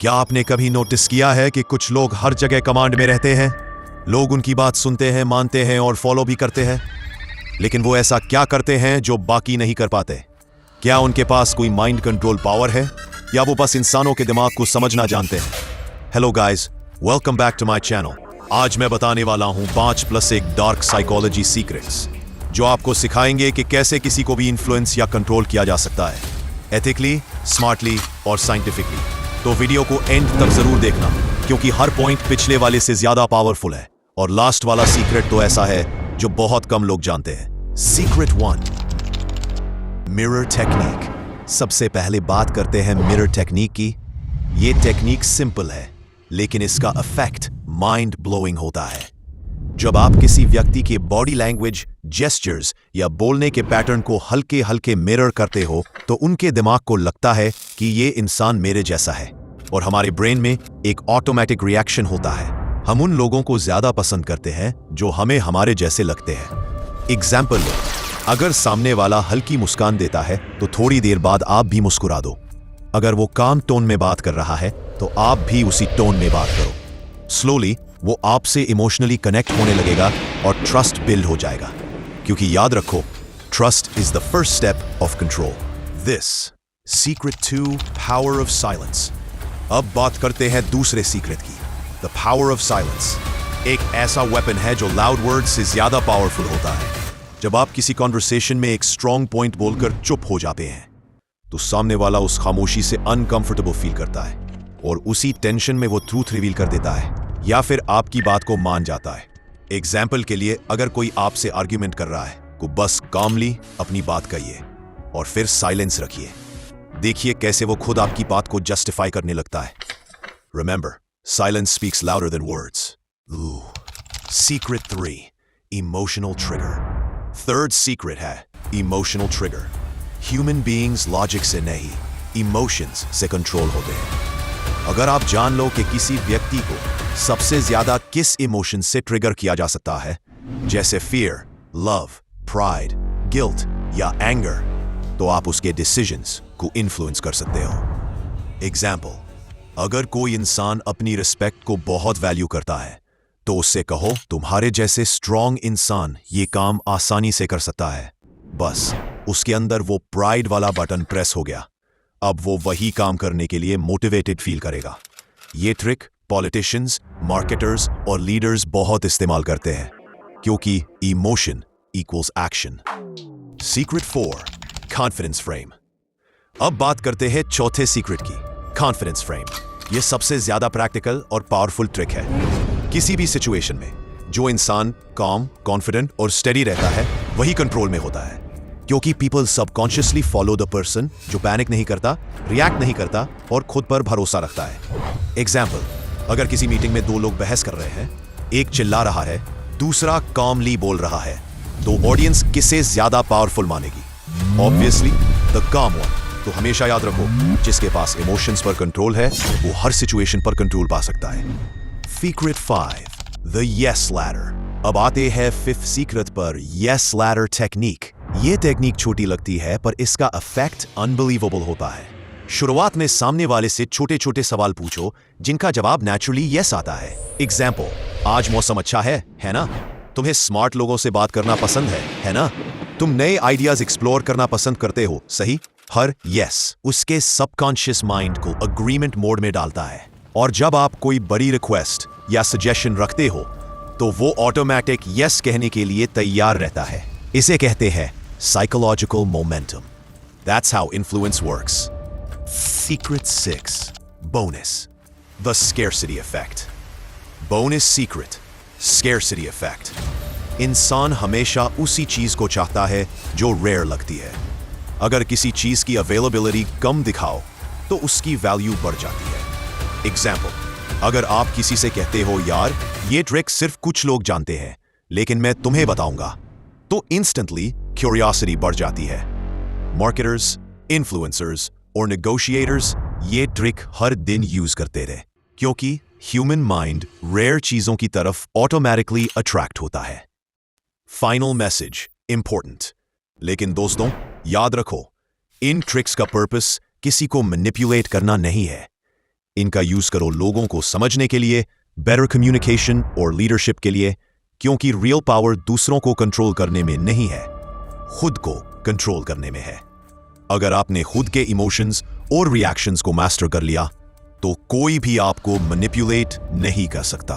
क्या आपने कभी नोटिस किया है कि कुछ लोग हर जगह कमांड में रहते हैं? लोग उनकी बात सुनते हैं, मानते हैं और फॉलो भी करते हैं, लेकिन वो ऐसा क्या करते हैं जो बाकी नहीं कर पाते? क्या उनके पास कोई माइंड कंट्रोल पावर है या वो बस इंसानों के दिमाग को समझना जानते हैं? Hello guys, welcome back to my channel. आज मैं बताने वाला हूं 5+1 डार्क साइकोलॉजी सीक्रेट्स जो आपको सिखाएंगे कि कैसे किसी को भी इन्फ्लुएंस या कंट्रोल किया जा सकता है, एथिकली, स्मार्टली और साइंटिफिकली। तो वीडियो को एंड तक जरूर देखना, क्योंकि हर पॉइंट पिछले वाले से ज्यादा पावरफुल है और लास्ट वाला सीक्रेट तो ऐसा है जो बहुत कम लोग जानते हैं। Secret 1, mirror technique. सबसे पहले बात करते हैं मिरर टेक्निक की। यह टेक्निक सिंपल है, लेकिन इसका इफेक्ट माइंड ब्लोइंग होता है। जब आप किसी व्यक्ति के बॉडी लैंग्वेज, जेस्चर्स या बोलने के पैटर्न को हल्के हल्के मिरर करते हो, तो उनके दिमाग को लगता है कि ये इंसान मेरे जैसा है, और हमारे ब्रेन में एक ऑटोमेटिक रिएक्शन होता है। हम उन लोगों को ज्यादा पसंद करते हैं जो हमें हमारे जैसे लगते हैं। एग्जाम्पल लो, अगर सामने वाला हल्की मुस्कान देता है तो थोड़ी देर बाद आप भी मुस्कुरा दो। अगर वो काम टोन में बात कर रहा है तो आप भी उसी टोन में बात करो। स्लोली वो आपसे इमोशनली कनेक्ट होने लगेगा और ट्रस्ट बिल्ड हो जाएगा, क्योंकि याद रखो, trust is the first step of control. This secret 2, power of silence. अब बात करते हैं दूसरे सीक्रेट की, द पावर ऑफ साइलेंस। एक ऐसा वेपन है जो लाउड वर्ड से ज्यादा पावरफुल होता है। जब आप किसी कॉन्वर्सेशन में एक स्ट्रॉन्ग पॉइंट बोलकर चुप हो जाते हैं, तो सामने वाला उस खामोशी से अनकंफर्टेबल फील करता है और उसी टेंशन में वो ट्रूथ रिवील कर देता है या फिर आपकी बात को मान जाता है। एग्जाम्पल के लिए, अगर कोई आपसे आर्ग्यूमेंट कर रहा है तो बस कामली अपनी बात कहिए और फिर साइलेंस रखिए। देखिए कैसे वो खुद आपकी बात को जस्टिफाई करने लगता है। Remember, silence speaks louder than words. Secret 3, emotional trigger. Third secret है emotional trigger. Human beings logic से नहीं, इमोशंस से कंट्रोल होते हैं। अगर आप जान लो कि किसी व्यक्ति को सबसे ज्यादा किस इमोशन से ट्रिगर किया जा सकता है, जैसे फियर, लव, प्राइड, गिल्ट या एंगर, तो आप उसके डिसीजंस को इन्फ्लुएंस कर सकते हो। एग्जाम्पल, अगर कोई इंसान अपनी रिस्पेक्ट को बहुत वैल्यू करता है, तो उससे कहो, तुम्हारे जैसे स्ट्रॉन्ग इंसान ये काम आसानी से कर सकता है। बस उसके अंदर वो प्राइड वाला बटन प्रेस हो गया। अब वो वही काम करने के लिए मोटिवेटेड फील करेगा। ये ट्रिक पॉलिटिशियंस, मार्केटर्स और लीडर्स बहुत इस्तेमाल करते हैं, क्योंकि emotion equals action. Secret 4, confidence frame. अब बात करते हैं चौथे सीक्रेट की, कॉन्फिडेंस फ्रेम। ये सबसे ज्यादा प्रैक्टिकल और पावरफुल ट्रिक है। किसी भी सिचुएशन में जो इंसान काम, कॉन्फिडेंट और स्टेडी रहता है, वही कंट्रोल में होता है, क्योंकि people subconsciously follow the person जो पैनिक नहीं करता, रिएक्ट नहीं करता और खुद पर भरोसा रखता है। एग्जाम्पल, अगर किसी मीटिंग में 2 लोग बहस कर रहे हैं, एक चिल्ला रहा है, दूसरा कामली बोल रहा है, तो ऑडियंस किसे ज्यादा पावरफुल मानेगी? ऑब्वियसली द काम वन। तो हमेशा याद रखो, जिसके पास इमोशंस पर कंट्रोल है वो हर सिचुएशन पर कंट्रोल पा सकता है। Secret 5, the yes ladder. अब आते हैं 5th सीक्रेट पर, यस लैडर टेक्निक। ये टेक्निक छोटी लगती है, पर इसका इफेक्ट अनबिलीवेबल होता है। शुरुआत में सामने वाले से छोटे छोटे सवाल पूछो जिनका जवाब नेचुरली यस आता है। एग्जाम्पल, आज मौसम अच्छा है ना? तुम्हें स्मार्ट लोगों से बात करना पसंद है ना? तुम नए आइडियाज एक्सप्लोर करना पसंद करते हो, सही? हर यस उसके सबकॉन्शियस माइंड को अग्रीमेंट मोड में डालता है, और जब आप कोई बड़ी रिक्वेस्ट या सजेशन रखते हो तो वो ऑटोमेटिक यस कहने के लिए तैयार रहता है। इसे कहते हैं psychological momentum. That's how influence works. Secret 6, bonus. The scarcity effect. Bonus secret, scarcity effect. इंसान हमेशा उसी चीज को चाहता है जो रेयर लगती है। अगर किसी चीज की अवेलेबिलिटी कम दिखाओ तो उसकी वैल्यू बढ़ जाती है। एग्जाम्पल, अगर आप किसी से कहते हो, यार ये ट्रिक सिर्फ कुछ लोग जानते हैं लेकिन मैं तुम्हें बताऊंगा, तो इंस्टेंटली क्यूरियोसिटी बढ़ जाती है। मार्केटर्स, इन्फ्लुएंसर्स और नेगोशिएटर्स ये ट्रिक हर दिन यूज करते रहे, क्योंकि ह्यूमन माइंड रेयर चीजों की तरफ ऑटोमेटिकली अट्रैक्ट होता है। फाइनल मैसेज इंपॉर्टेंट, लेकिन दोस्तों याद रखो, इन ट्रिक्स का पर्पस किसी को मैनिपुलेट करना नहीं है। इनका यूज करो लोगों को समझने के लिए, बेटर कम्युनिकेशन और लीडरशिप के लिए, क्योंकि रियल पावर दूसरों को कंट्रोल करने में नहीं है, खुद को कंट्रोल करने में है। अगर आपने खुद के इमोशंस और रिएक्शंस को मास्टर कर लिया तो कोई भी आपको मैनिपुलेट नहीं कर सकता।